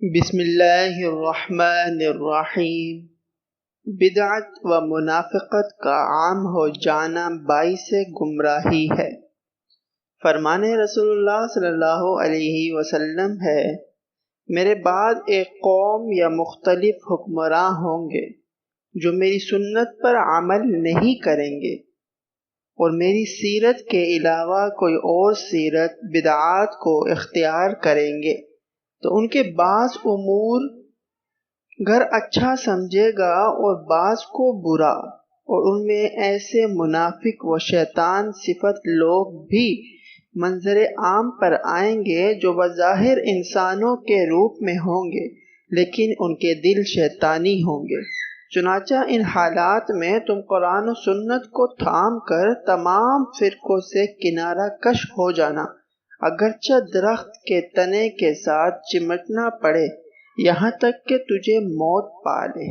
بسم اللہ الرحمن الرحیم۔ بدعت و منافقت کا عام ہو جانا باعث گمراہی ہے۔ فرمان رسول اللہ صلی اللہ علیہ وسلم ہے، میرے بعد ایک قوم یا مختلف حکمراں ہوں گے جو میری سنت پر عمل نہیں کریں گے اور میری سیرت کے علاوہ کوئی اور سیرت بدعات کو اختیار کریں گے، تو ان کے بعض امور گھر اچھا سمجھے گا اور بعض کو برا، اور ان میں ایسے منافق و شیطان صفت لوگ بھی منظر عام پر آئیں گے جو بظاہر انسانوں کے روپ میں ہوں گے لیکن ان کے دل شیطانی ہوں گے۔ چنانچہ ان حالات میں تم قرآن و سنت کو تھام کر تمام فرقوں سے کنارہ کش ہو جانا، اگرچہ درخت کے تنے کے ساتھ چمٹنا پڑے، یہاں تک کہ تجھے موت پا لے۔